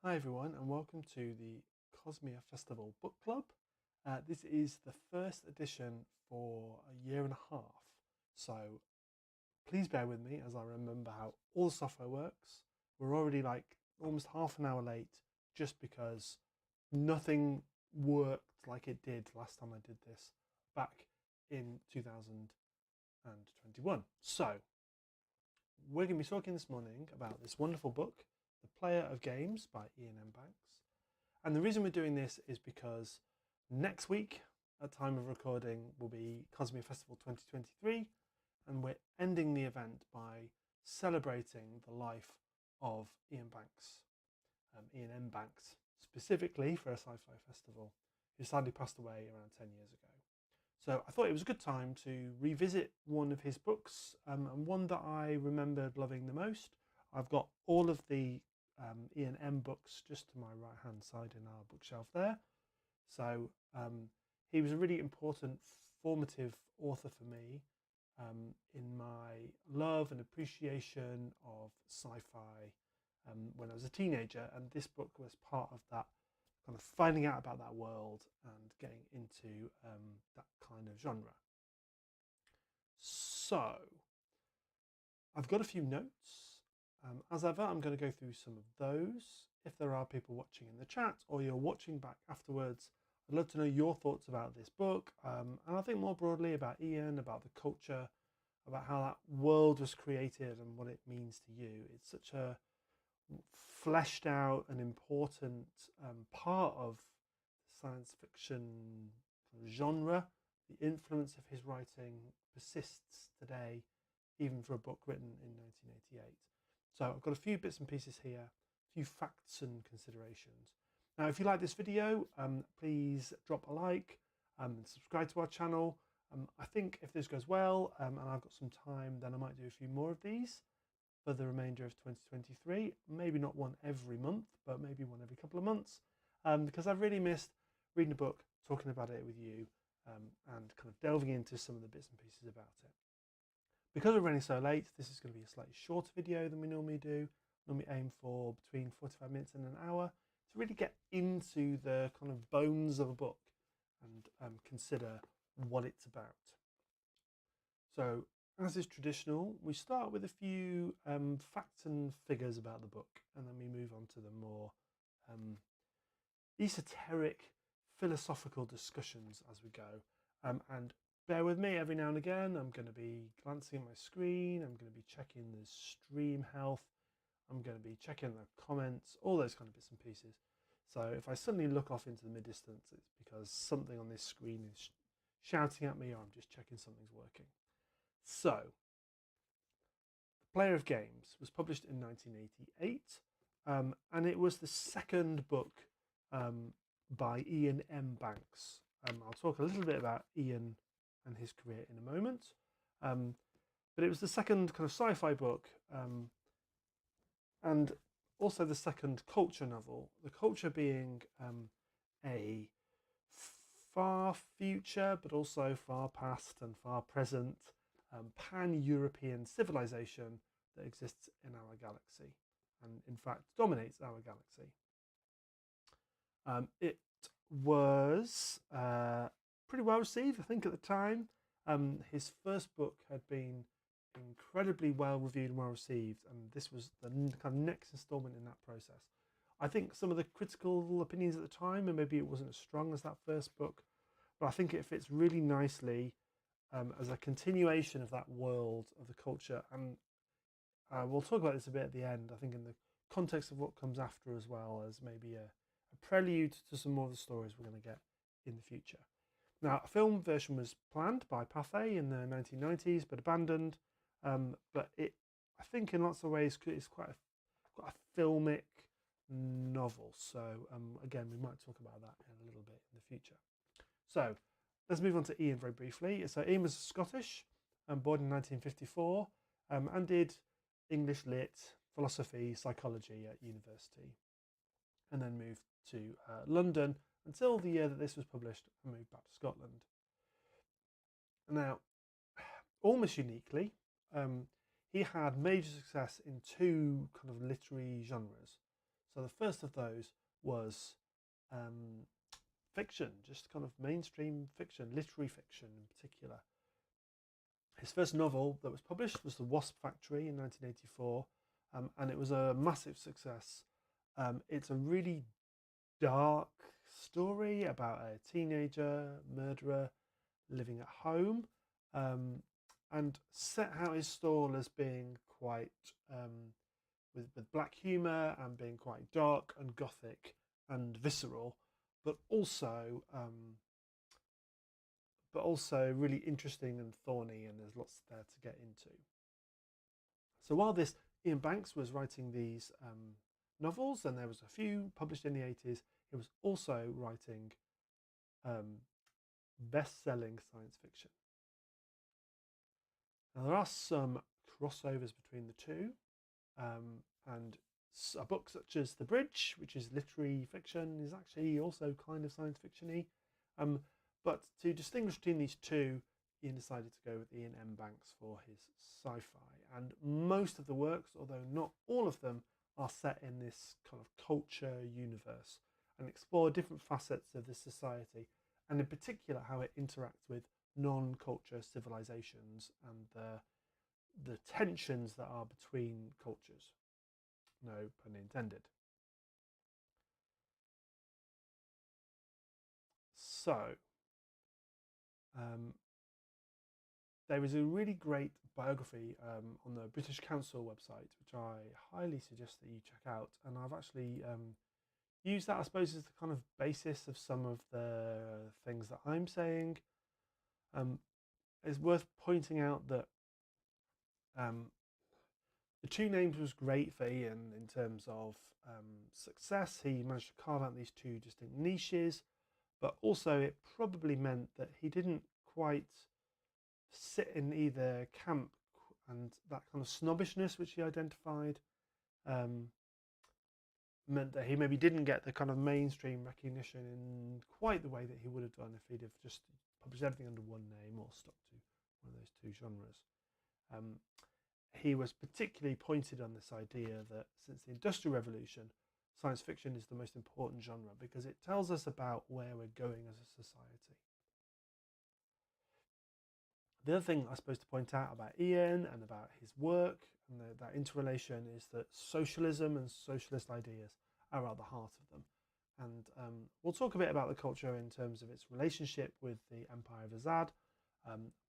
Hi everyone and welcome to the Cosmia Festival Book Club. This is the first edition for a year and a half, so please bear with me as I remember how all the software works. We're already like almost half an hour late just because nothing worked like it did last time I did this back in 2021. So we're going to be talking this morning about this wonderful book, The Player of Games by Iain M. And the reason we're doing this is because next week, at time of recording, will be Cosmia Festival 2023, and we're ending the event by celebrating the life of Iain M. Specifically for a sci-fi festival, who sadly passed away around 10 years ago. So I thought it was a good time to revisit one of his books, and one that I remembered loving the most. I've got all of the Iain M books just to my right hand side in our bookshelf there. So he was a really important formative author for me in my love and appreciation of sci-fi when I was a teenager, and this book was part of that kind of finding out about that world and getting into that kind of genre. So I've got a few notes. As ever, I'm going to go through some of those. If there are people watching in the chat or you're watching back afterwards, I'd love to know your thoughts about this book, and I think more broadly about Iain, about the culture, about how that world was created and what it means to you. It's such a fleshed out and important part of science fiction genre. The influence of his writing persists today, even for a book written in 1988. So I've got a few bits and pieces here, a few facts and considerations. Now, if you like this video, please drop a like and subscribe to our channel. I think if this goes well and I've got some time, then I might do a few more of these for the remainder of 2023. Maybe not one every month, but maybe one every couple of months, because I've really missed reading a book, talking about it with you, and kind of delving into some of the bits and pieces about it. Because we're running so late, this is going to be a slightly shorter video than we normally do. Normally aim for between 45 minutes and an hour to really get into the kind of bones of a book and consider what it's about. So, as is traditional, we start with a few facts and figures about the book, and then we move on to the more esoteric, philosophical discussions as we go. And bear with me, every now and again I'm going to be glancing at my screen, I'm going to be checking the stream health, I'm going to be checking the comments, all those kind of bits and pieces. So if I suddenly look off into the mid-distance, it's because something on this screen is shouting at me, or I'm just checking something's working. So, The Player of Games was published in 1988, and it was the second book by Iain M. I'll talk a little bit about Iain and his career in a moment, but it was the second kind of sci-fi book, and also the second culture novel, the culture being a far future but also far past and far present pan-European civilization that exists in our galaxy and in fact dominates our galaxy. It was pretty well received, I think, at the time. His first book had been incredibly well reviewed and well received, and this was the kind of next installment in that process. I think some of the critical opinions at the time, and maybe it wasn't as strong as that first book, but I think it fits really nicely as a continuation of that world, of the culture, and we'll talk about this a bit at the end, I think, in the context of what comes after, as well as maybe a prelude to some more of the stories we're going to get in the future. Now, a film version was planned by Pathé in the 1990s, but abandoned. But it, I think, in lots of ways, it's quite a filmic novel. So again, we might talk about that in a little bit in the future. So let's move on to Iain very briefly. So Iain was Scottish, born in 1954, and did English Lit, philosophy, psychology at university, and then moved to London until the year that this was published, and moved back to Scotland. Now, almost uniquely, he had major success in two kind of literary genres. So the first of those was fiction, just kind of mainstream fiction, literary fiction in particular. His first novel that was published was The Wasp Factory in 1984, and it was a massive success. It's a really dark story about a teenager murderer living at home, and set out his stall as being quite with black humour and being quite dark and gothic and visceral, but also really interesting and thorny, and there's lots there to get into. So while this Iain Banks was writing these novels, and there was a few published in the 80s, he was also writing best-selling science fiction. Now there are some crossovers between the two, and a book such as The Bridge, which is literary fiction, is actually also kind of science fiction-y. But to distinguish between these two, Iain decided to go with Iain M. Banks for his sci-fi. And most of the works, although not all of them, are set in this kind of culture universe and explore different facets of this society, and in particular how it interacts with non-culture civilizations and the tensions that are between cultures. No pun intended. So, there is a really great biography on the British Council website, which I highly suggest that you check out. And I've actually used that, I suppose, as the kind of basis of some of the things that I'm saying. It's worth pointing out that the Two Names was great for Iain in terms of success. He managed to carve out these two distinct niches, but also it probably meant that he didn't quite sit in either camp, and that kind of snobbishness which he identified meant that he maybe didn't get the kind of mainstream recognition in quite the way that he would have done if he'd have just published everything under one name or stuck to one of those two genres. He was particularly pointed on this idea that since the Industrial Revolution, science fiction is the most important genre because it tells us about where we're going as a society. The other thing I suppose to point out about Iain and about his work and that interrelation is that socialism and socialist ideas are at the heart of them. And we'll talk a bit about the culture in terms of its relationship with the Empire of Azad,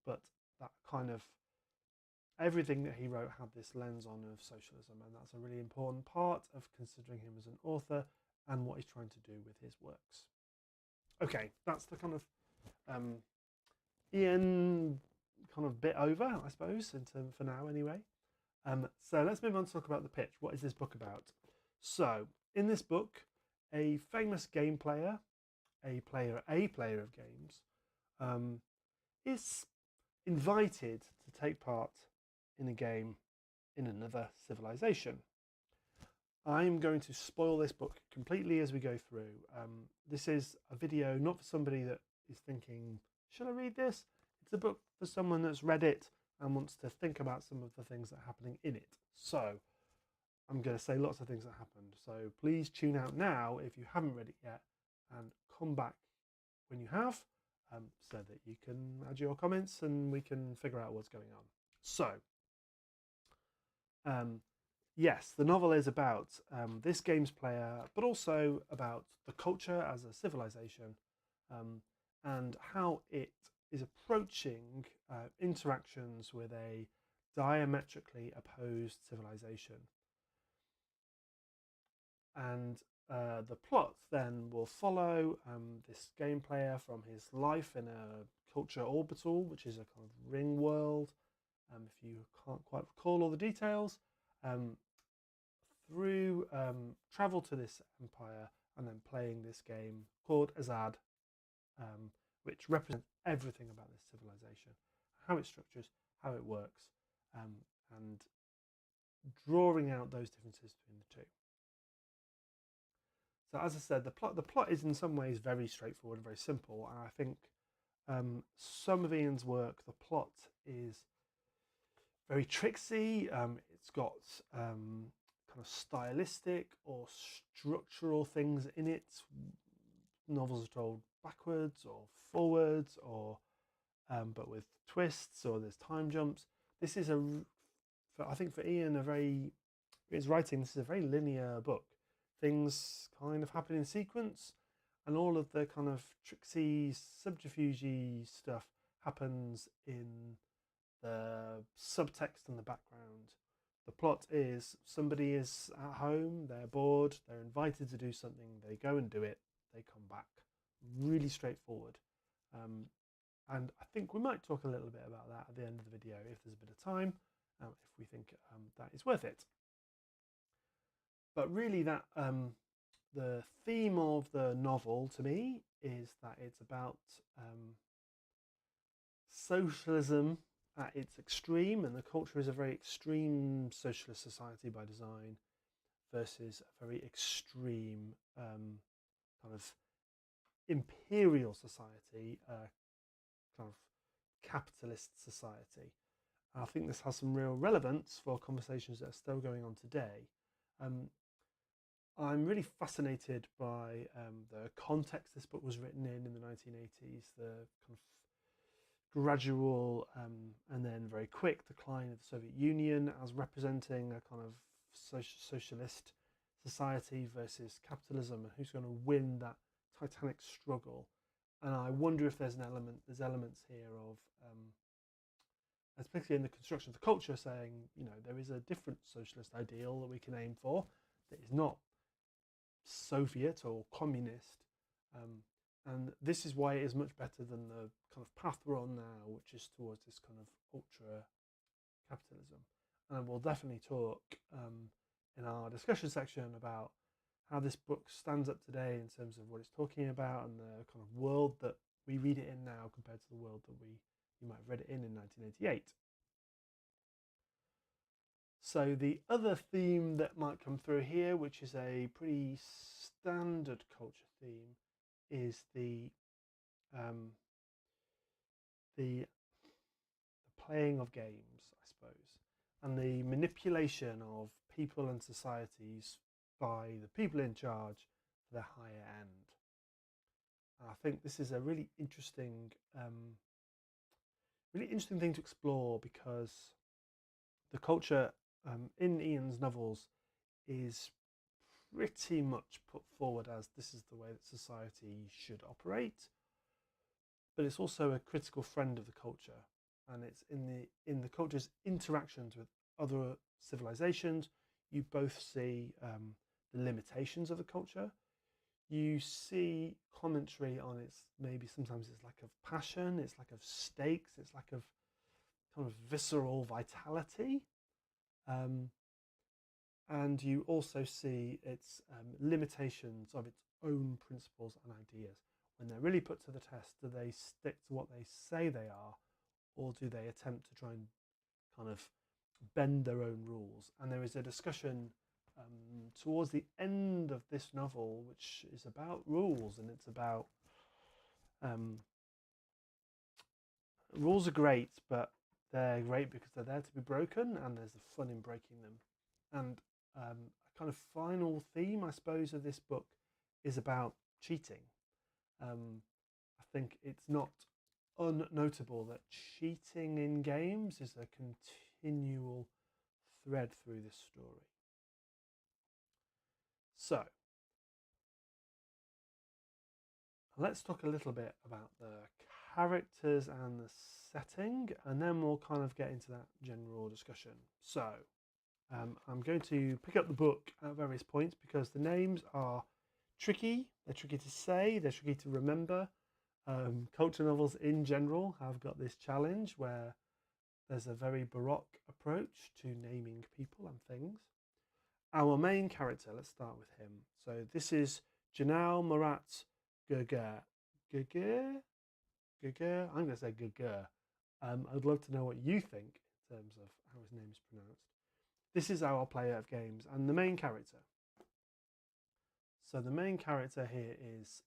but that kind of everything that he wrote had this lens on of socialism, and that's a really important part of considering him as an author and what he's trying to do with his works. Okay, that's the kind of Iain kind of bit over, I suppose, for now anyway. So let's move on to talk about the pitch. What is this book about? So in this book, a famous game player, a player of games, is invited to take part in a game in another civilization. I'm going to spoil this book completely as we go through. This is a video not for somebody that is thinking, should I read this? It's a book for someone that's read it and wants to think about some of the things that are happening in it. So I'm going to say lots of things that happened. So please tune out now if you haven't read it yet, and come back when you have, so that you can add your comments and we can figure out what's going on. So, yes, the novel is about this game's player, but also about the culture as a civilization, and how it is approaching interactions with a diametrically opposed civilization. And the plot then will follow this game player from his life in a culture orbital, which is a kind of ring world, if you can't quite recall all the details, through travel to this empire and then playing this game called Azad, which represents everything about this civilization, how it structures, how it works, and drawing out those differences between the two. So as I said, the plot is in some ways very straightforward and very simple, and I think some of Iain's work, the plot is very tricksy. It's got kind kind of stylistic or structural things in it. Novels are told backwards or forwards, or but with twists, or there's time jumps. This is I think for Iain, his writing, this is a very linear book. Things kind of happen in sequence, and all of the kind of tricksy, subterfuge stuff happens in the subtext and the background. The plot is somebody is at home, they're bored, they're invited to do something, they go and do it, they come back. Really straightforward. And I think we might talk a little bit about that at the end of the video if there's a bit of time, if we think that is worth it. But really, that the theme of the novel to me is that it's about socialism at its extreme, and the culture is a very extreme socialist society by design versus a very extreme kind of imperial society, kind of capitalist society. I think this has some real relevance for conversations that are still going on today. I'm really fascinated by the context this book was written in the 1980s, the kind of gradual and then very quick decline of the Soviet Union as representing a kind of socialist society versus capitalism, and who's going to win that titanic struggle. And I wonder if there's elements here of, especially in the construction of the culture, saying, there is a different socialist ideal that we can aim for that is not Soviet or communist. And this is why it is much better than the kind of path we're on now, which is towards this kind of ultra capitalism. And we'll definitely talk in our discussion section about how this book stands up today in terms of what it's talking about and the kind of world that we read it in now compared to the world that you might have read it in 1988. So the other theme that might come through here, which is a pretty standard culture theme, is the playing of games, I suppose, and the manipulation of people and societies by the people in charge for the higher end. I think this is a really interesting thing to explore, because the culture in Iain's novels is pretty much put forward as this is the way that society should operate, but it's also a critical friend of the culture, and it's in the culture's interactions with other civilizations. You both see the limitations of the culture. You see commentary on its, maybe sometimes it's lack of passion, it's lack of stakes, it's lack of kind of visceral vitality. And you also see its limitations of its own principles and ideas. When they're really put to the test, do they stick to what they say they are, or do they attempt to try and kind of bend their own rules? And there is a discussion towards the end of this novel which is about rules, and it's about rules are great, but they're great because they're there to be broken, and there's the fun in breaking them. And a kind of final theme, I suppose, of this book is about cheating. I think it's not unnotable that cheating in games is a continual thread through this story. So let's talk a little bit about the characters and the setting, and then we'll kind of get into that general discussion. So I'm going to pick up the book at various points because the names are tricky. They're tricky to say, they're tricky to remember. Culture novels in general have got this challenge where there's a very baroque approach to naming people and things. Our main character, let's start with him. So this is Janal Murat Gurgur. Gurgur? I'm going to say Gurgur. I'd love to know what you think in terms of how his name is pronounced. This is our player of games and the main character. So the main character here is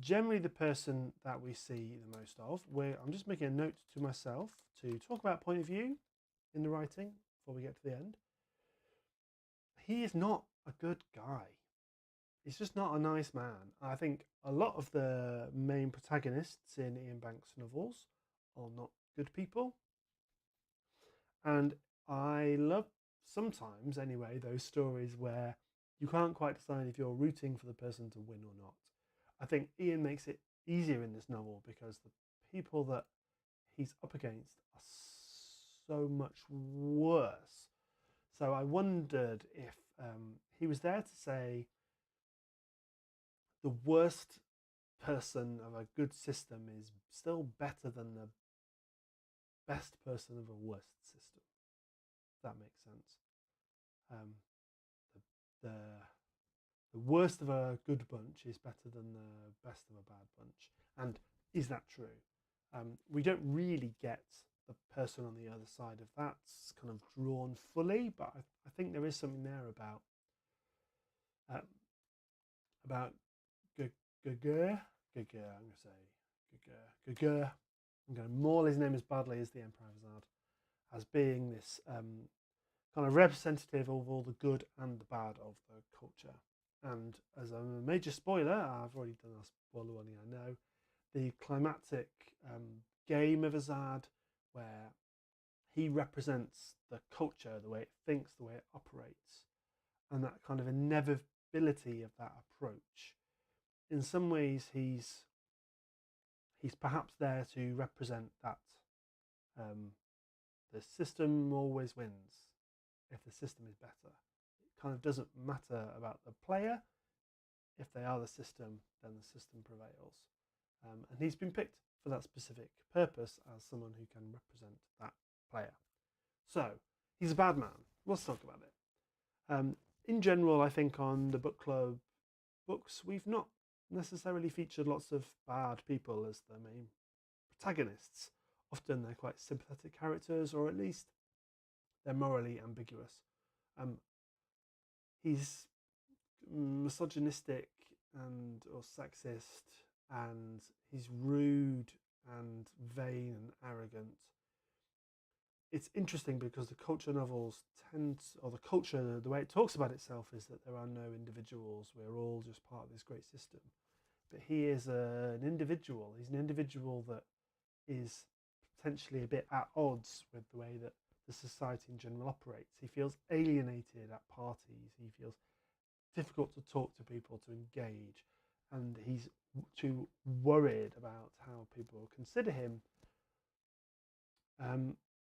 generally the person that we see the most of. I'm just making a note to myself to talk about point of view in the writing before we get to the end. he is not a good guy. He's just not a nice man. I think a lot of the main protagonists in Iain Banks' novels are not good people. And I love, sometimes anyway, those stories where you can't quite decide if you're rooting for the person to win or not. I think Iain makes it easier in this novel because the people that he's up against are so much worse. So I wondered if he was there to say the worst person of a good system is still better than the best person of a worst system. If that makes sense. Um, the, the the worst of a good bunch is better than the best of a bad bunch. And is that true? We don't really get the person on the other side of that kind of drawn fully, but I think there is something there um, about Gugger. I'm going to say Gugger. I'm going to maul his name as badly as the Emperor of Azad, as being this kind of representative of all the good and the bad of the culture. And as a major spoiler, I've already done a spoiler warning, I know, the climactic game of Azad, where he represents the culture, the way it thinks, the way it operates, and that kind of inevitability of that approach. In some ways, he's perhaps there to represent that the system always wins if the system is better. It kind of doesn't matter about the player. If they are the system, then the system prevails. And he's been picked for that specific purpose as someone who can represent that player. So, he's a bad man. Let's talk about it. In general, I think on the book club books, we've not necessarily featured lots of bad people as the main protagonists. Often they're quite sympathetic characters, or at least they're morally ambiguous. He's misogynistic and or sexist, and he's rude and vain and arrogant. It's interesting because the culture novels or the culture, the way it talks about itself is that there are no individuals. We're all just part of this great system. But he is an individual. He's an individual that is potentially a bit at odds with the way that the society in general operates. He feels alienated at parties. He feels difficult to talk to people, to engage, and he's too worried about how people consider him.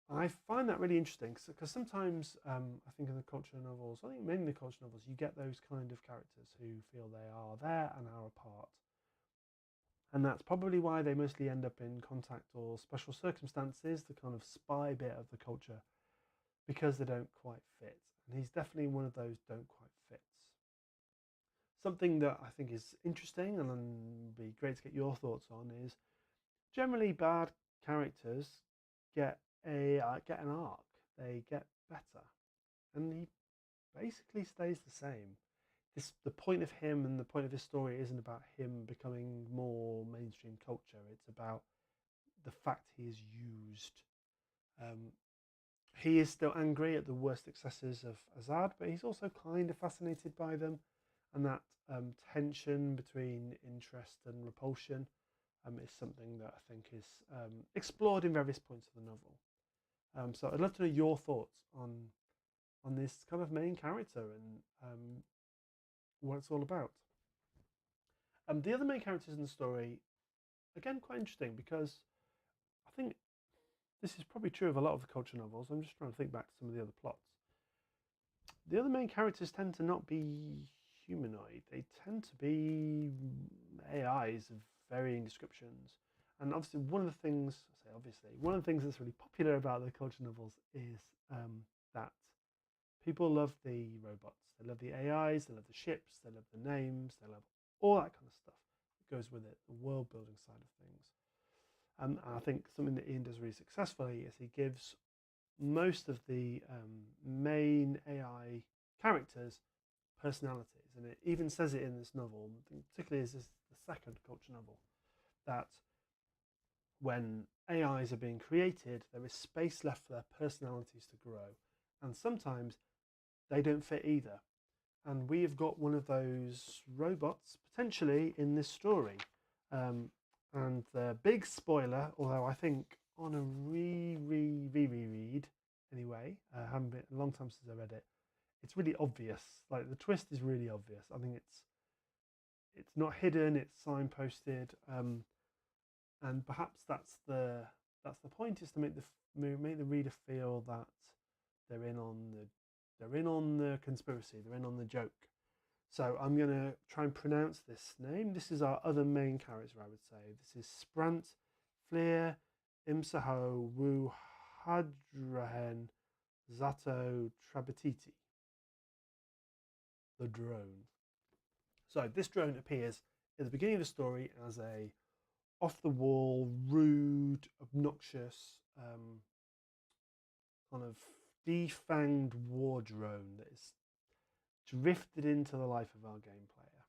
I find that really interesting because sometimes I think in the culture novels, I think mainly the culture novels, you get those kind of characters who feel they are there and are apart. And that's probably why they mostly end up in contact or special circumstances, the kind of spy bit of the culture, because they don't quite fit. And he's definitely one of those don't quite fits. Something that I think is interesting and would be great to get your thoughts on is generally bad characters get an arc. They get better, and he basically stays the same. The point of him and the point of his story isn't about him becoming more mainstream culture. It's about the fact he is used. He is still angry at the worst excesses of Azad, but he's also kind of fascinated by them, and that tension between interest and repulsion is something that I think is explored in various points of the novel. So I'd love to know your thoughts on this kind of main character and what it's all about. The other main characters in the story, again, quite interesting because I think this is probably true of a lot of the culture novels. I'm just trying to think back to some of the other plots. The other main characters tend to not be humanoid. They tend to be AIs of varying descriptions. And obviously, one of the things that's really popular about the culture novels is that people love the robots. They love the AIs, they love the ships, they love the names, they love all that kind of stuff that goes with it, the world building side of things. And I think something that Iain does really successfully is he gives most of the main AI characters personalities, and it even says it in this novel, particularly as this the second culture novel, that when AIs are being created, there is space left for their personalities to grow, and sometimes they don't fit either. And we have got one of those robots potentially in this story. And the big spoiler, although I think on a reread anyway, haven't been a long time since I read it, it's really obvious. Like the twist is really obvious. I think it's not hidden, it's signposted, and perhaps that's the point, is to make the reader feel that they're in on the conspiracy, they're in on the joke. So I'm going to try and pronounce this name. This is our other main character, I would say. This is Sprant Fleer Imsaho Wu Hadrahen Zato Trabatiti, the drone. So this drone appears at the beginning of the story as a off-the-wall, rude, obnoxious, kind of defanged war drone that is drifted into the life of our game player,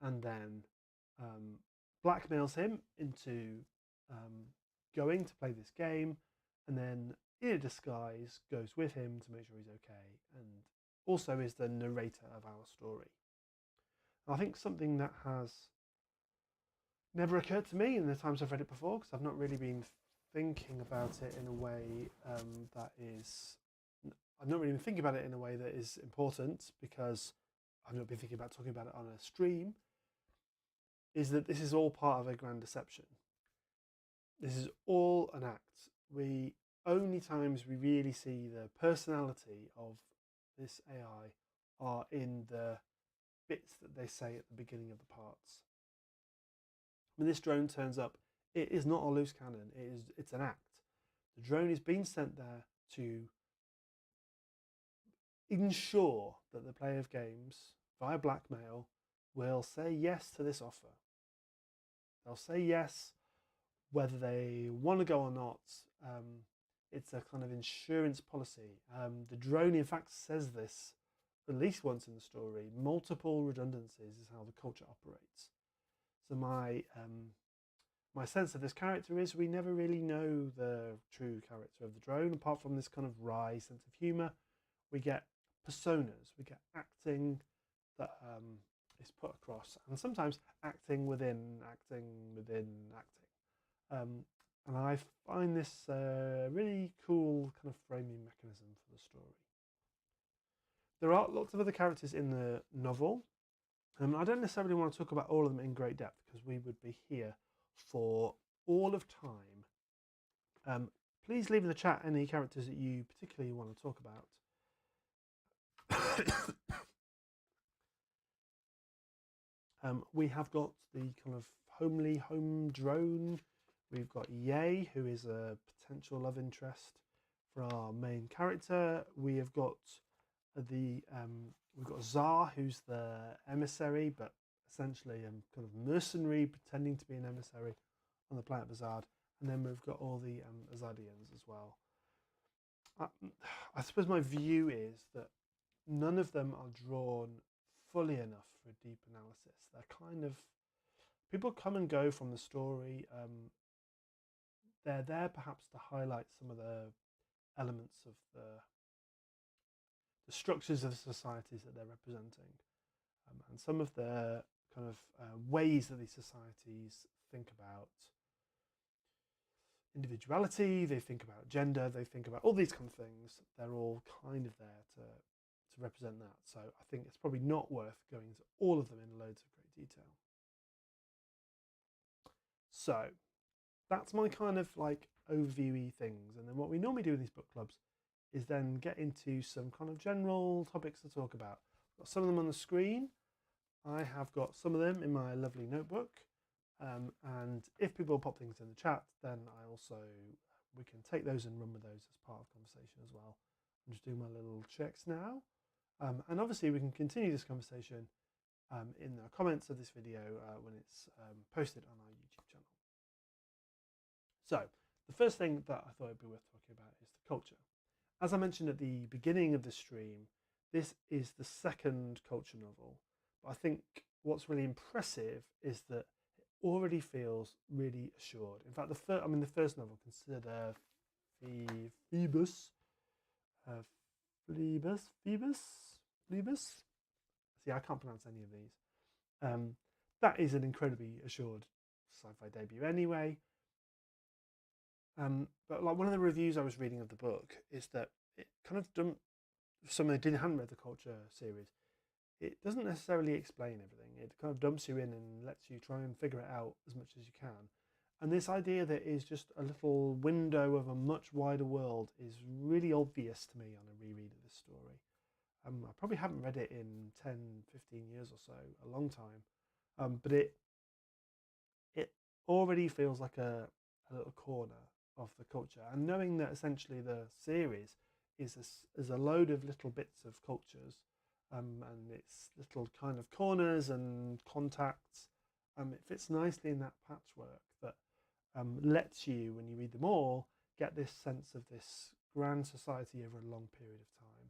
and then blackmails him into going to play this game, and then in a disguise goes with him to make sure he's okay, and also is the narrator of our story. And I think something that has never occurred to me in the times I've read it before, because I've not really been thinking about it in a way that is important, because I've not been thinking about talking about it on a stream, is that this is all part of a grand deception. This is all an act. The only times we really see the personality of this AI are in the bits that they say at the beginning of the parts. When this drone turns up, it is not a loose cannon. It's an act. The drone is being sent there to ensure that the player of games, via blackmail, will say yes to this offer. They'll say yes whether they want to go or not. It's a kind of insurance policy. The drone, in fact, says this at least once in the story. Multiple redundancies is how the culture operates. So my sense of this character is we never really know the true character of the drone, apart from this kind of wry sense of humour. We get personas, we get acting that is put across, and sometimes acting within acting within acting. And I find this really cool kind of framing mechanism for the story. There are lots of other characters in the novel. I don't necessarily want to talk about all of them in great depth, because we would be here for all of time. Please leave in the chat any characters that you particularly want to talk about. We have got the kind of homely home drone. We've got Ye, who is a potential love interest for our main character. We have got we've got Zar, who's the emissary, but essentially a kind of mercenary pretending to be an emissary on the planet Bazard. And then we've got all the Azadians as well. I suppose my view is that none of them are drawn fully enough for a deep analysis. They're kind of, people come and go from the story. They're there perhaps to highlight some of the elements of the structures of the societies that they're representing, and some of the kind of ways that these societies think about individuality, they think about gender, they think about all these kind of things. They're all kind of there to represent that. So I think it's probably not worth going into all of them in loads of great detail. So that's my kind of like overview-y things. And then what we normally do in these book clubs is then get into some kind of general topics to talk about. I've got some of them on the screen. I have got some of them in my lovely notebook. And if people pop things in the chat, then we can take those and run with those as part of conversation as well. I'm just doing my little checks now. And obviously we can continue this conversation in the comments of this video when it's posted on our YouTube channel. So the first thing that I thought it'd be worth talking about is the culture. As I mentioned at the beginning of the stream, this is the second culture novel. But I think what's really impressive is that it already feels really assured. In fact, the first novel, Consider Phoebus, Phoebus. See, I can't pronounce any of these. That is an incredibly assured sci-fi debut anyway. But like one of the reviews I was reading of the book is that it kind of someone who hadn't read the Culture series, it doesn't necessarily explain everything. It kind of dumps you in and lets you try and figure it out as much as you can. And this idea that is just a little window of a much wider world is really obvious to me on a reread of this story. I probably haven't read it in 10, 15 years or so, a long time. But it already feels like a little corner of the culture. And knowing that essentially the series is a load of little bits of cultures, and it's little kind of corners and contacts, it fits nicely in that patchwork that lets you, when you read them all, get this sense of this grand society over a long period of time.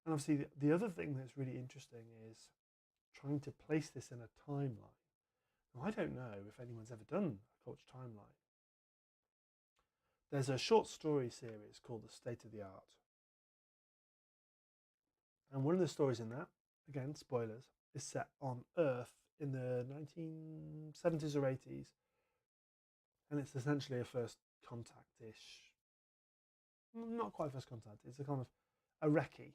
And obviously the other thing that's really interesting is trying to place this in a timeline. Now, I don't know if anyone's ever done a culture timeline. There's a short story series called The State of the Art. And one of the stories in that, again, spoilers, is set on Earth in the 1970s or 80s. And it's essentially a first contact-ish, not quite first contact, it's a kind of a recce.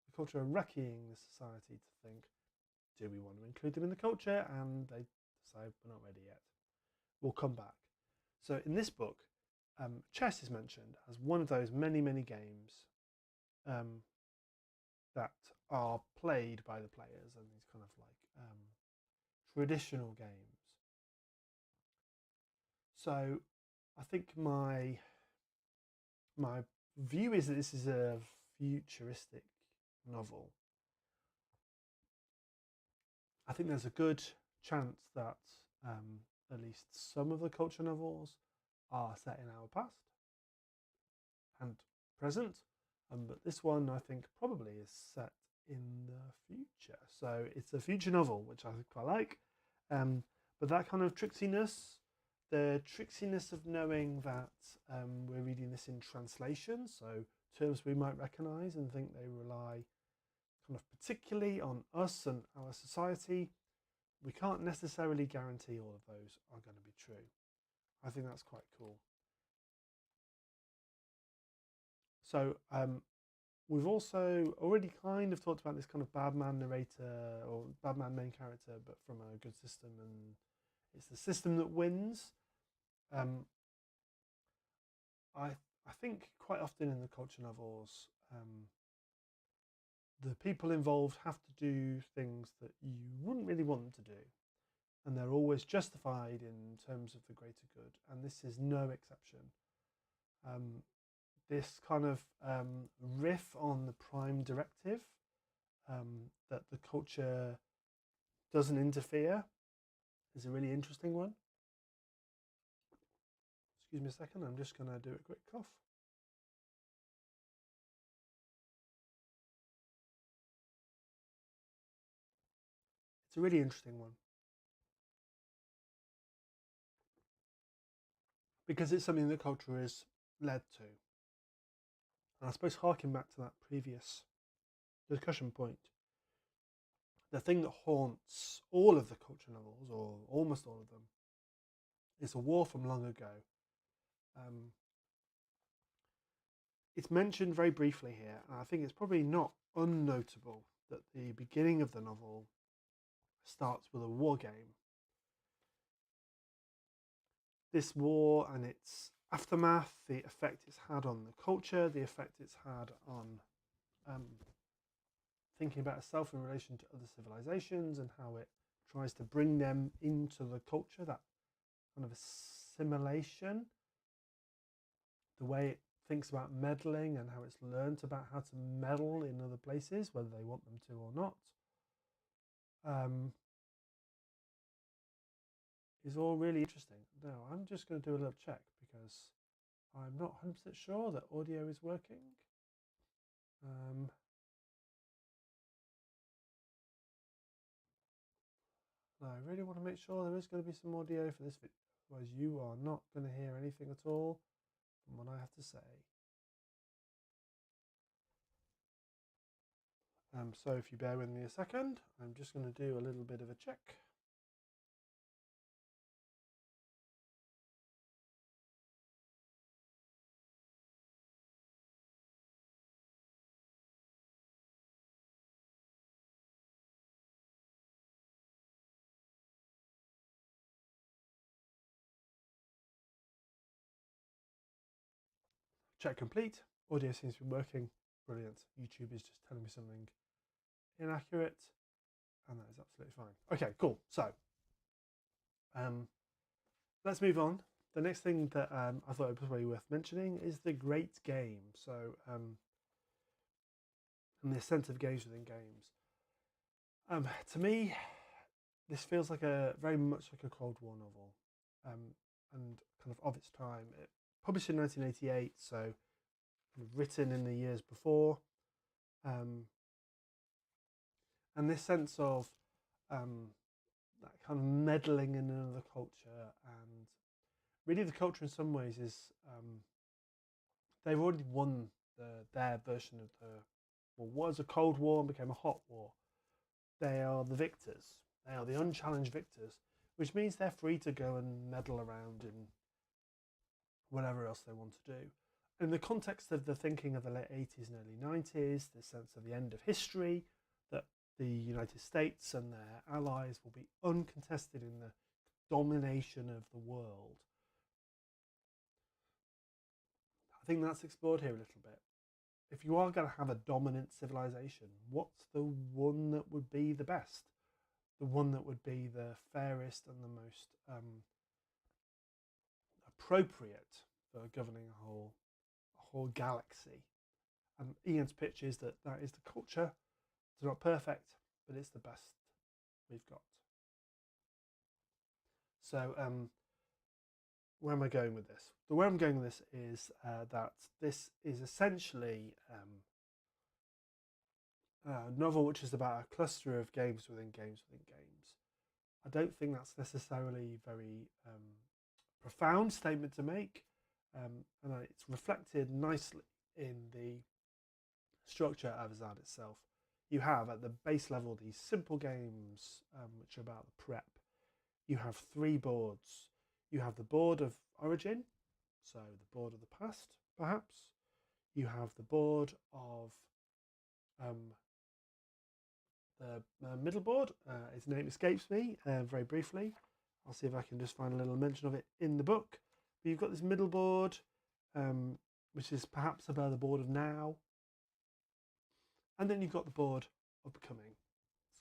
The culture are recceing the society to think, do we want to include them in the culture? And they decide we're not ready yet. We'll come back. So in this book, chess is mentioned as one of those many, many games that are played by the players, and these kind of like traditional games. So I think my view is that this is a futuristic novel. I think there's a good chance that at least some of the culture novels are set in our past and present, but this one I think probably is set in the future. So it's a future novel, which I quite like, but that kind of tricksiness, the tricksiness of knowing that we're reading this in translation, so terms we might recognise and think they rely kind of particularly on us and our society, we can't necessarily guarantee all of those are going to be true. I think that's quite cool. So we've also already kind of talked about this kind of bad man narrator or bad man main character, but from a good system, and it's the system that wins. I think quite often in the culture novels, the people involved have to do things that you wouldn't really want them to do, and they're always justified in terms of the greater good, and this is no exception. This kind of riff on the prime directive, that the culture doesn't interfere, is a really interesting one. Excuse me a second, I'm just going to do a quick cough. It's a really interesting one, because it's something that culture is led to. And I suppose harking back to that previous discussion point, the thing that haunts all of the culture novels, or almost all of them, is a war from long ago. It's mentioned very briefly here, and I think it's probably not unnotable that the beginning of the novel starts with a war game. This war and its aftermath, the effect it's had on the culture, the effect it's had on thinking about itself in relation to other civilizations, and how it tries to bring them into the culture, that kind of assimilation, the way it thinks about meddling and how it's learnt about how to meddle in other places, whether they want them to or not, is all really interesting. Now, I'm just going to do a little check because I'm not 100% sure that audio is working. I really want to make sure there is going to be some audio for this video, otherwise you are not going to hear anything at all from what I have to say. So if you bear with me a second, I'm just going to do a little bit of a check. Check complete. Audio seems to be working. Brilliant. YouTube is just telling me something inaccurate, and that is absolutely fine. Okay, cool. So let's move on. The next thing that I thought it was really worth mentioning is the great game. So, and the ascent of games within games. To me, this feels like very much like a Cold War novel, and kind of its time. It published in 1988, so kind of written in the years before, and this sense of that kind of meddling in another culture, and really the culture in some ways is they've already won their version of what was a Cold War and became a hot war. They are the victors. They are the unchallenged victors, which means they're free to go and meddle around in whatever else they want to do. In the context of the thinking of the late 80s and early 90s, the sense of the end of history, that the United States and their allies will be uncontested in the domination of the world. I think that's explored here a little bit. If you are going to have a dominant civilization, what's the one that would be the best? The one that would be the fairest and the most appropriate for governing a whole galaxy. And Iain's pitch is that is the culture. It's not perfect, but it's the best we've got. So where am I going with this? Where I'm going with this is that this is essentially a novel which is about a cluster of games within games within games. I don't think that's necessarily very profound statement to make, and it's reflected nicely in the structure of Azad itself. You have at the base level these simple games which are about the prep. You have 3 boards. You have the board of origin, so the board of the past, perhaps. You have the board of the middle board. Its name escapes me very briefly. I'll see if I can just find a little mention of it in the book. But you've got this middle board, which is perhaps about the board of now. And then you've got the board of becoming,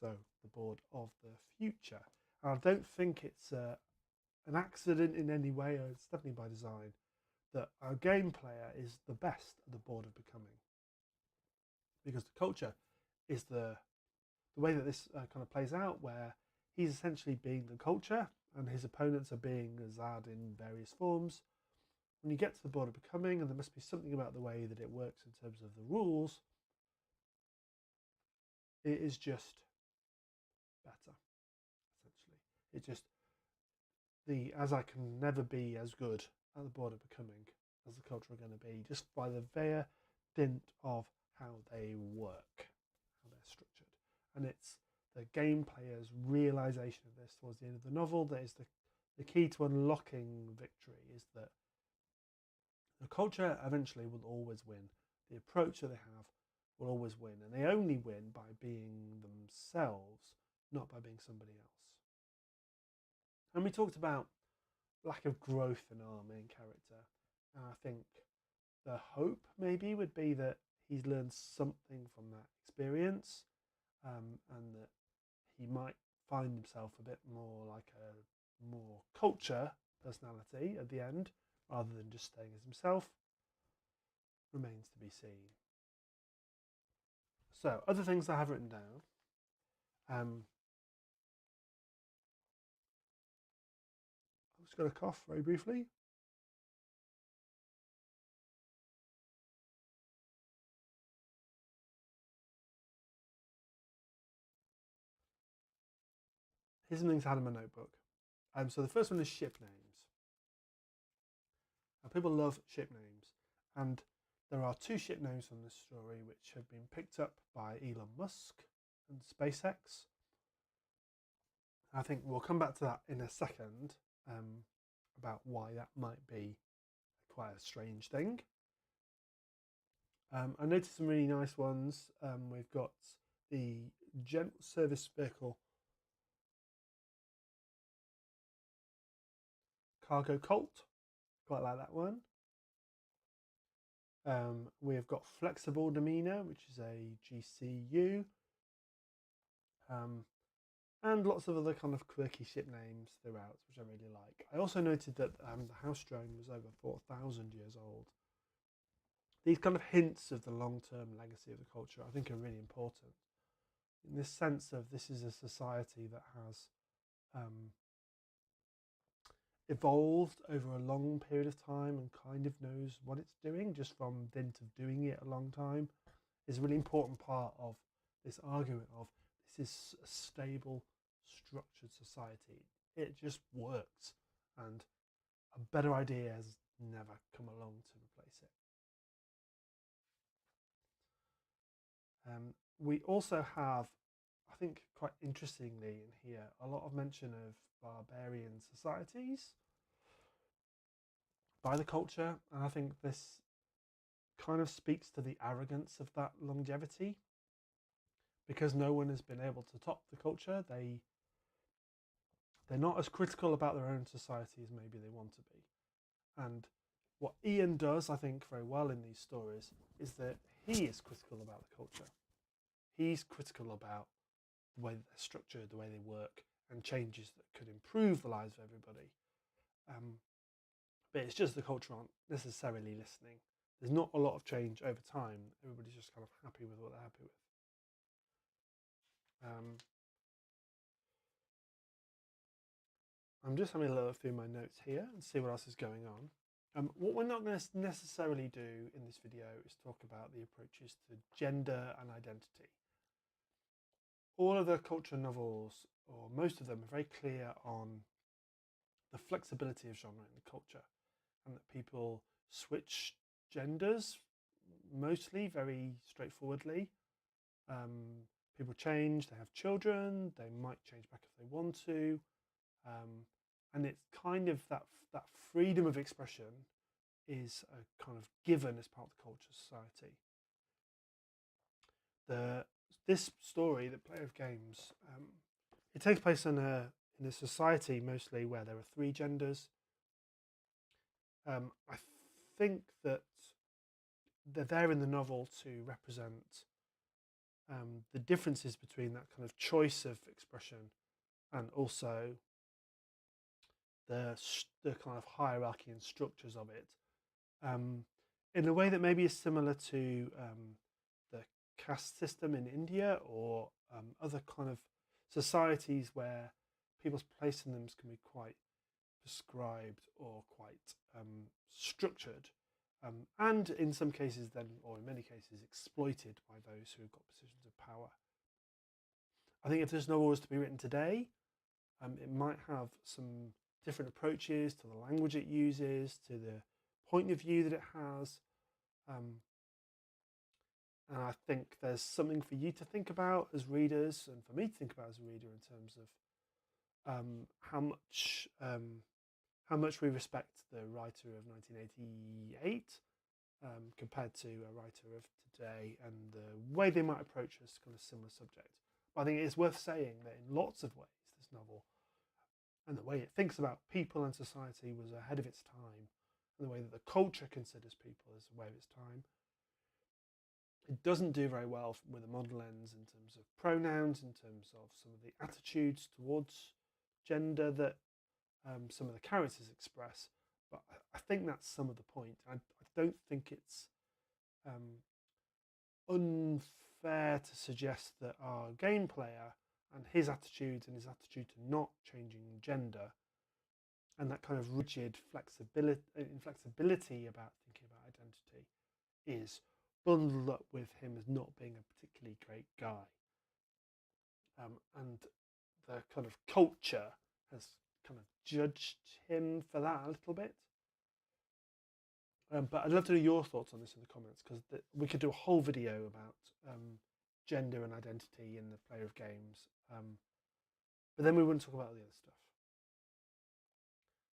so the board of the future. And I don't think it's an accident in any way, or it's definitely by design, that our game player is the best at the board of becoming. Because the culture is the way that this kind of plays out, where he's essentially being the culture and his opponents are being Azad in various forms. When you get to the board of becoming, and there must be something about the way that it works in terms of the rules, it is just better, essentially. It just, as I can never be as good at the board of becoming as the culture are going to be, just by the bare dint of how they work, how they're structured. And it's the game player's realization of this towards the end of the novel that is the key to unlocking victory, is that the culture eventually will always win. The approach that they have will always win, and they only win by being themselves, not by being somebody else. And we talked about lack of growth in our main character, and I think the hope maybe would be that he's learned something from that experience, and that he might find himself a bit more like a more culture personality at the end, rather than just staying as himself. Remains to be seen. So, other things I have written down. I'm just going to cough very briefly. Here's some things I had in my notebook. So the first one is ship names. Now, people love ship names, and there are 2 ship names from this story which have been picked up by Elon Musk and SpaceX. I think we'll come back to that in a second, about why that might be quite a strange thing. I noticed some really nice ones. We've got the General Service Vehicle Cargo Colt. Quite like that one. We've got Flexible Demeanor, which is a GCU. And lots of other kind of quirky ship names throughout, which I really like. I also noted that the house drone was over 4,000 years old. These kind of hints of the long-term legacy of the culture, I think, are really important. In this sense of this is a society that has evolved over a long period of time and kind of knows what it's doing just from dint of doing it a long time, is a really important part of this argument of this is a stable, structured society. It just works, and a better idea has never come along to replace it. We also have, I think quite interestingly in here, a lot of mention of barbarian societies by the culture, and I think this kind of speaks to the arrogance of that longevity, because no one has been able to top the culture. They're not as critical about their own society as maybe they want to be. And what Iain does, I think, very well in these stories is that he is critical about the culture. He's critical about the way that they're structured, the way they work, and changes that could improve the lives of everybody. But it's just the culture aren't necessarily listening. There's not a lot of change over time. Everybody's just kind of happy with what they're happy with. I'm just having a look through my notes here and see what else is going on. What we're not going to necessarily do in this video is talk about the approaches to gender and identity. All of the culture novels, or most of them, are very clear on the flexibility of genre in the culture, and that people switch genders mostly very straightforwardly. People change, they have children, they might change back if they want to. And it's kind of that freedom of expression is a kind of given as part of the culture society. This story, The Player of Games, it takes place in a society mostly where there are 3 genders. I think that they're there in the novel to represent the differences between that kind of choice of expression and also the kind of hierarchy and structures of it, in a way that maybe is similar to the caste system in India, or other kind of societies where people's place in them can be quite prescribed or quite structured, and in some cases then, or in many cases, exploited by those who have got positions of power. I think if this novel was to be written today, it might have some different approaches to the language it uses, to the point of view that it has. And I think there's something for you to think about as readers, and for me to think about as a reader, in terms of how much we respect the writer of 1988 compared to a writer of today, and the way they might approach a kind of similar subject. But I think it is worth saying that in lots of ways, this novel and the way it thinks about people and society was ahead of its time, and the way that the culture considers people is way of its time. It doesn't do very well with a modern lens in terms of pronouns, in terms of some of the attitudes towards gender that some of the characters express. But I think that's some of the point. I don't think it's unfair to suggest that our game player and his attitude to not changing gender, and that kind of rigid inflexibility about thinking about identity, is bundled up with him as not being a particularly great guy. And the kind of culture has kind of judged him for that a little bit. But I'd love to know your thoughts on this in the comments, because we could do a whole video about gender and identity in the player of games. But then we wouldn't talk about the other stuff.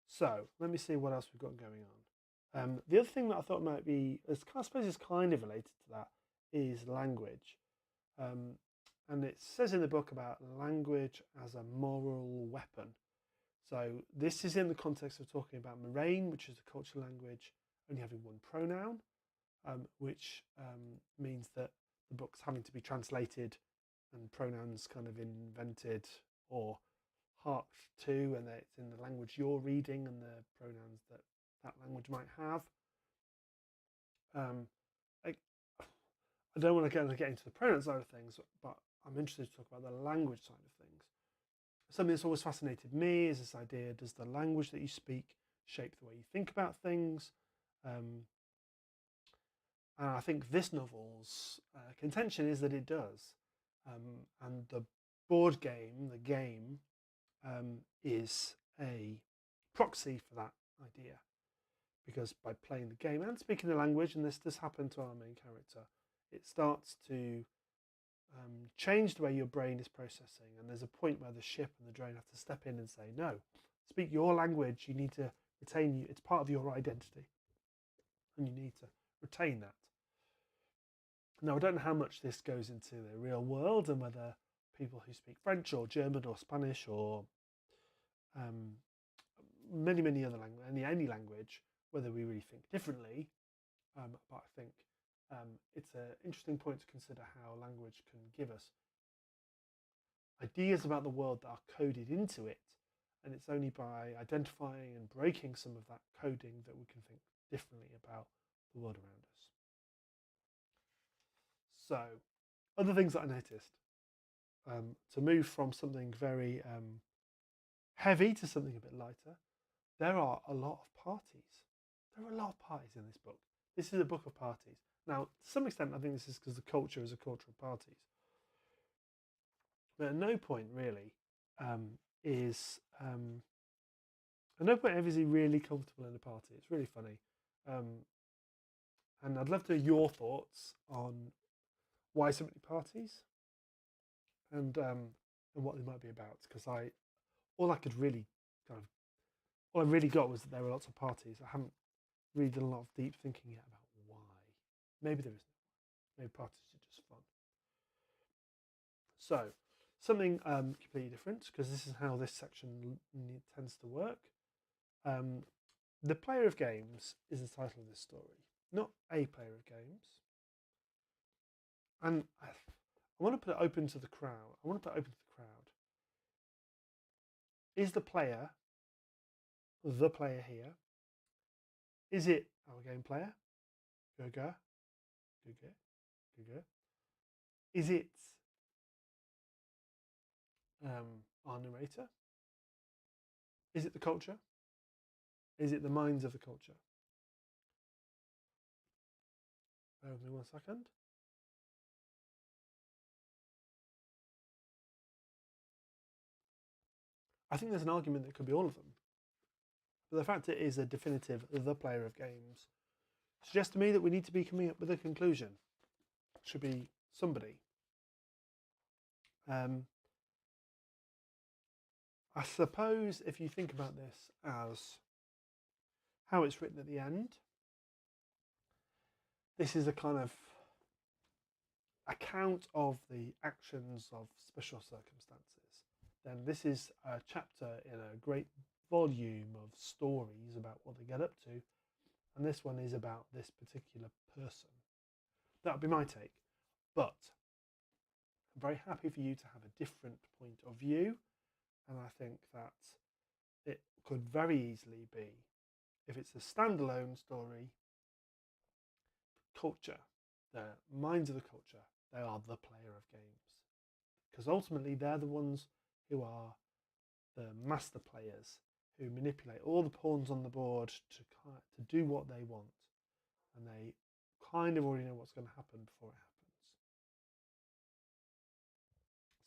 So let me see what else we've got going on. The other thing that I thought might be, I suppose is kind of related to that, is language. And it says in the book about language as a moral weapon. So this is in the context of talking about Moraine, which is a cultural language only having one pronoun, which means that the book's having to be translated and pronouns kind of invented or harked to, and that it's in the language you're reading and the pronouns that that language might have. I don't want to get into the pronoun side of things, but I'm interested to talk about the language side of things. Something that's always fascinated me is this idea: does the language that you speak shape the way you think about things? And I think this novel's contention is that it does. And the board game, the game, is a proxy for that idea. Because by playing the game and speaking the language, and this does happen to our main character, it starts to change the way your brain is processing. And there's a point where the ship and the drone have to step in and say, no, speak your language. You need to retain you. It's part of your identity. And you need to retain that. Now, I don't know how much this goes into the real world and whether people who speak French or German or Spanish or many, many other languages, any language, whether we really think differently. But I think it's an interesting point to consider how language can give us ideas about the world that are coded into it. And it's only by identifying and breaking some of that coding that we can think differently about the world around us. So, other things that I noticed, to move from something very heavy to something a bit lighter, there are a lot of parties. There are a lot of parties in this book. This is a book of parties. Now, to some extent, I think this is because the culture is a culture of parties. But at no point really at no point ever is he really comfortable in a party. It's really funny. And I'd love to hear your thoughts on why so many parties and what they might be about. Because all I really got was that there were lots of parties. I haven't really done a lot of deep thinking yet about why. Maybe there isn't. Maybe parties are just fun. So, something completely different, because this is how this section tends to work. The player of games is the title of this story, not a player of games. And I want to put it open to the crowd. Is the player here? Is it our game player? Guga? Is it our narrator? Is it the culture? Is it the minds of the culture? Bear with me 1 second. I think there's an argument that it could be all of them. But the fact it is a definitive the player of games suggests to me that we need to be coming up with a conclusion. It should be somebody. I suppose if you think about this as how it's written at the end, this is a kind of account of the actions of special circumstances. Then this is a chapter in a great volume of stories about what they get up to, and this one is about this particular person. That would be my take, but I'm very happy for you to have a different point of view, and I think that it could very easily be, if it's a standalone story, culture, the minds of the culture, they are the player of games, because ultimately they're the ones who are the master players, who manipulate all the pawns on the board to do what they want, and they kind of already know what's going to happen before it happens.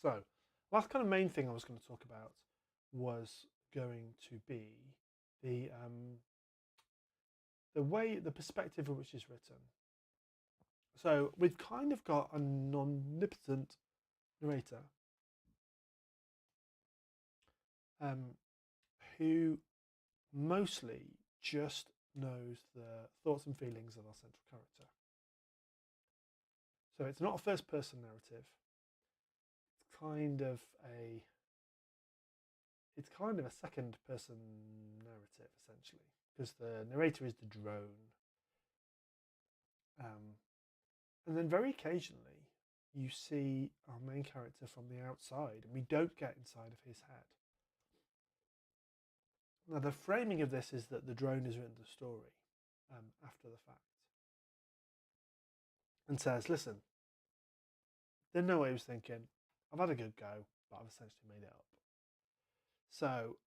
So, last kind of main thing I was going to talk about was going to be the perspective in which it's written. So we've kind of got an omnipotent narrator who mostly just knows the thoughts and feelings of our central character. So it's not a first-person narrative. It's kind of a second-person narrative, essentially, because the narrator is the drone. And then very occasionally, you see our main character from the outside, and we don't get inside of his head. Now, the framing of this is that the drone has written the story after the fact and says, listen, didn't know what he was thinking. I've had a good go, but I've essentially made it up. So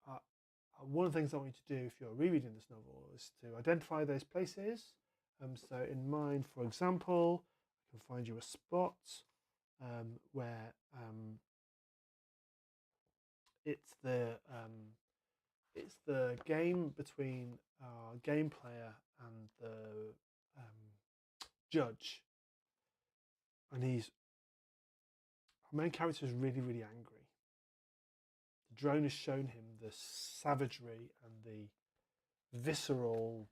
one of the things I want you to do if you're rereading this novel is to identify those places. So in mine, for example, I can find you a spot where it's the game between our game player and the judge, and our main character is really, really angry. The drone has shown him the savagery and the visceral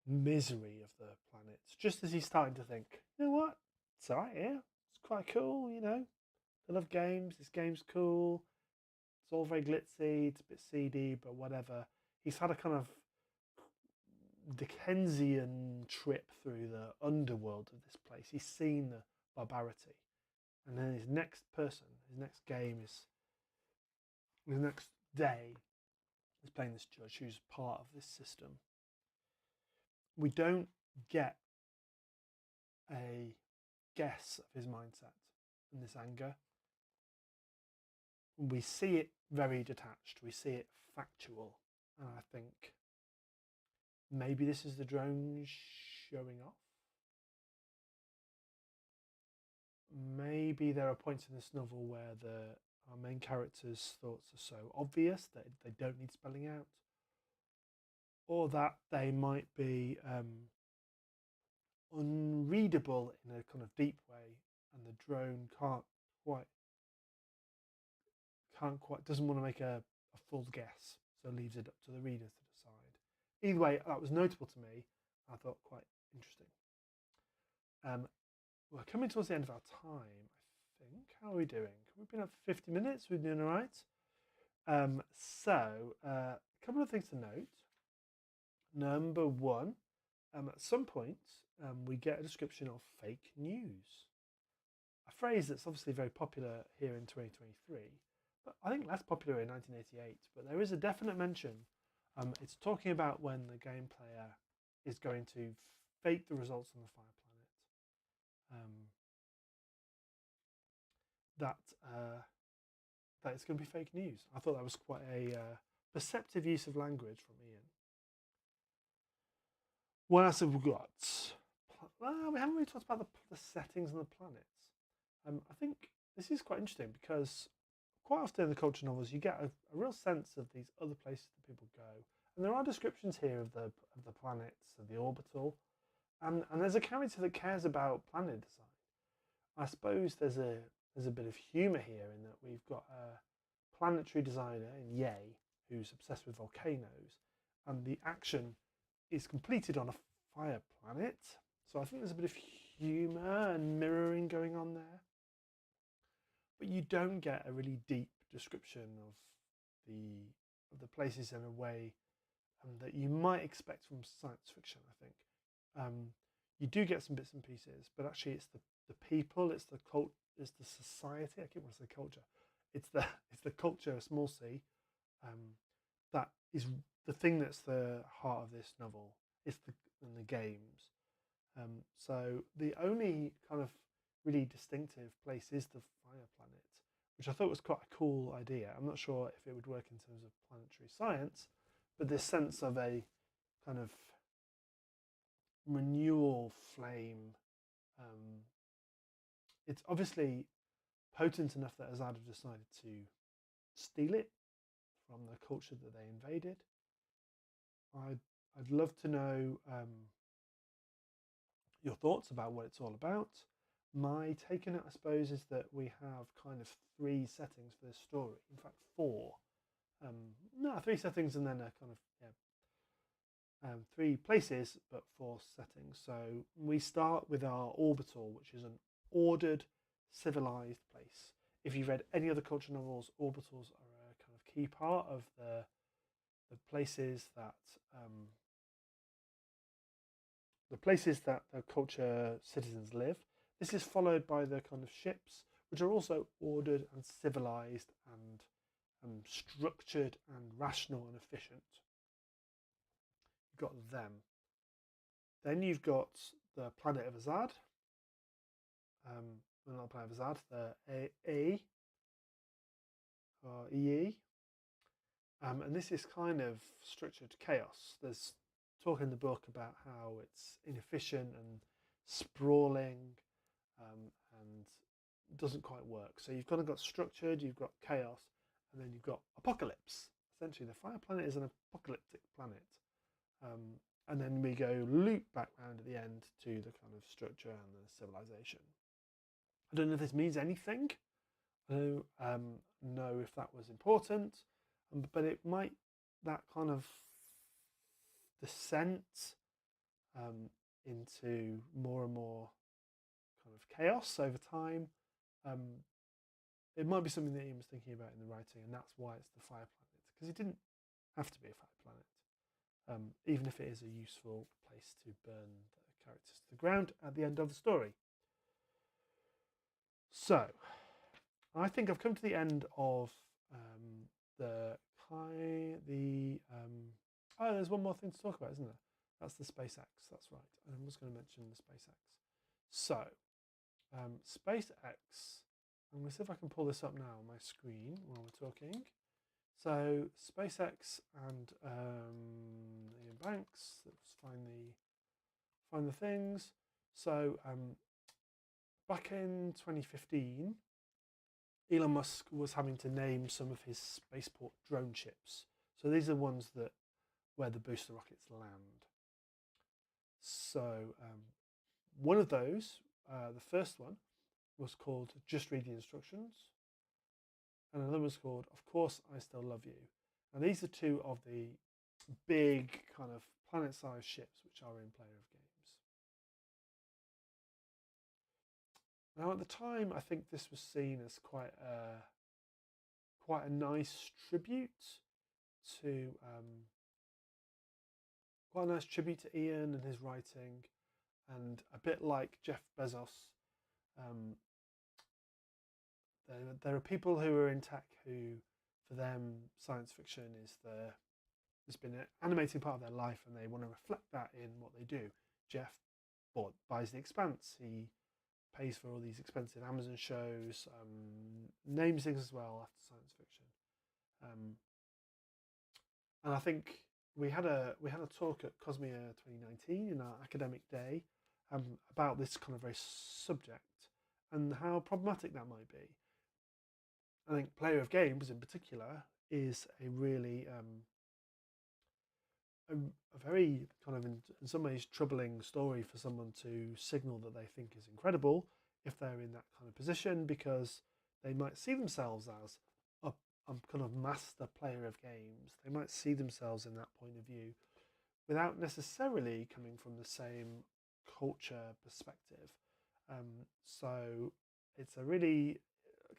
misery of the planet, just as he's starting to think, you know what, it's alright here, it's quite cool, you know, I love games, this game's cool, it's all very glitzy, it's a bit seedy, but whatever. He's had a kind of Dickensian trip through the underworld of this place. He's seen the barbarity. And then his next day is playing this judge who's part of this system. We don't get a guess of his mindset and this anger. We see it very detached. We see it factual. And I think maybe this is the drone showing off. Maybe there are points in this novel where our main character's thoughts are so obvious that they don't need spelling out, or that they might be unreadable in a kind of deep way, and the drone doesn't want to make a full guess, so leaves it up to the reader to decide. Either way, that was notable to me. I thought quite interesting. We're coming towards the end of our time, I think. How are we doing? We've been up for 50 minutes. We're doing all right. So a couple of things to note. Number one, at some point, we get a description of fake news. A phrase that's obviously very popular here in 2023, but I think less popular in 1988. But there is a definite mention. It's talking about when the game player is going to fake the results on the Fire Planet. That it's going to be fake news. I thought that was quite a perceptive use of language from Iain. What else have we got? We haven't really talked about the settings and the planets. I think this is quite interesting because quite often in the culture novels you get a real sense of these other places that people go, and there are descriptions here of the planets, of the orbital, and there's a character that cares about planet design. I suppose there's a bit of humour here in that we've got a planetary designer in Ye who's obsessed with volcanoes, and the action is completed on a fire planet. So I think there's a bit of humour and mirroring going on there. But you don't get a really deep description of the places in a way that you might expect from science fiction, I think. You do get some bits and pieces, but actually it's the people, it's the society. I keep wanting to say culture. It's the culture, small c, that is the thing that's the heart of this novel. It's the games. So the only kind of really distinctive place is the fire planet, which I thought was quite a cool idea. I'm not sure if it would work in terms of planetary science, but this sense of a kind of renewal flame. It's obviously potent enough that Azad have decided to steal it from the culture that they invaded. I I'd love to know your thoughts about what it's all about. My take on it, I suppose, is that we have kind of 3 settings for this story. In fact, 4. No, 3 settings and then a kind of 3 places, but 4 settings. So we start with our orbital, which is an ordered, civilized place. If you've read any other culture novels, orbitals are a kind of key part of the places that the culture citizens live. This is followed by the kind of ships, which are also ordered and civilized and structured and rational and efficient. You've got them. Then you've got the planet of Azad. Well, not the planet of Azad, the or EE. And this is kind of structured chaos. There's talk in the book about how it's inefficient and sprawling and doesn't quite work. So you've kind of got structured, you've got chaos, and then you've got apocalypse. Essentially, the fire planet is an apocalyptic planet. And then we go loop back round at the end to the kind of structure and the civilization. I don't know if this means anything. I don't know if that was important, but it might, that kind of descent into more and more kind of chaos over time. It might be something that Ian was thinking about in the writing, and that's why it's the fire planet, because it didn't have to be a fire planet, even if it is a useful place to burn the characters to the ground at the end of the story. So, I think I've come to the end of oh, there's one more thing to talk about, isn't there? That's the SpaceX, that's right. I was going to mention the SpaceX. So, SpaceX, I'm going to see if I can pull this up now on my screen while we're talking. So, SpaceX and Iain Banks, let's find the things. So, back in 2015, Elon Musk was having to name some of his spaceport drone ships. So these are ones where the booster rockets land. So one of those, the first one, was called Just Read the Instructions. And another was called Of Course I Still Love You. And these are 2 of the big kind of planet-sized ships which are in Player of Games. Now at the time, I think this was seen as quite a nice tribute to Ian and his writing, and a bit like Jeff Bezos. There are people who are in tech who, for them, science fiction has been an animating part of their life, and they want to reflect that in what they do. Jeff buys The Expanse. He pays for all these expensive Amazon shows, names things as well after science fiction. And I think we had a talk at Cosmia 2019 in our academic day about this kind of very subject and how problematic that might be. I think Player of Games in particular is a really a very kind of in some ways troubling story for someone to signal that they think is incredible if they're in that kind of position, because they might see themselves as a kind of master player of games. They might see themselves in that point of view without necessarily coming from the same culture perspective. So it's a really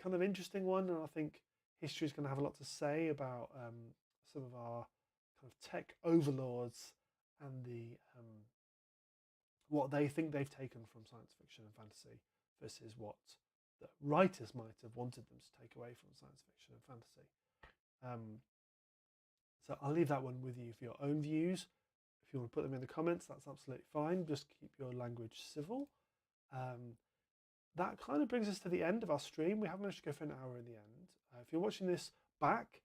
kind of interesting one, and I think history is going to have a lot to say about some of our kind of tech overlords and the what they think they've taken from science fiction and fantasy versus what the writers might have wanted them to take away from science fiction and fantasy. So I'll leave that one with you for your own views. If you want to put them in the comments, that's absolutely fine. Just keep your language civil. That kind of brings us to the end of our stream. We have managed to go for an hour in the end. If you're watching this back,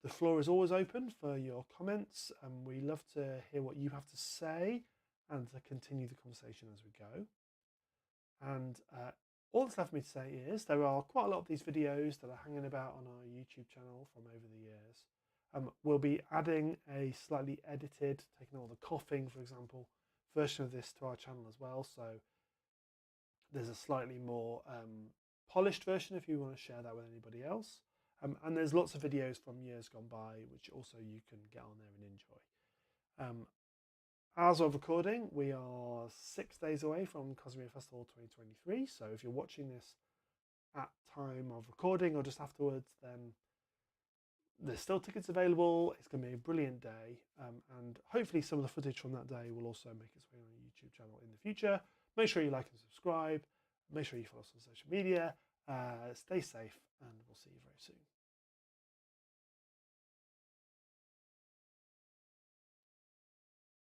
the floor is always open for your comments, and we love to hear what you have to say and to continue the conversation as we go. And all that's left for me to say is there are quite a lot of these videos that are hanging about on our YouTube channel from over the years. We'll be adding a slightly edited, taking all the coughing, for example, version of this to our channel as well. So there's a slightly more polished version if you want to share that with anybody else. And there's lots of videos from years gone by, which also you can get on there and enjoy. As of recording, we are 6 days away from Cosmia Festival 2023. So if you're watching this at time of recording or just afterwards, then there's still tickets available. It's going to be a brilliant day. And hopefully some of the footage from that day will also make its way on our YouTube channel in the future. Make sure you like and subscribe. Make sure you follow us on social media. Stay safe, and we'll see you very soon.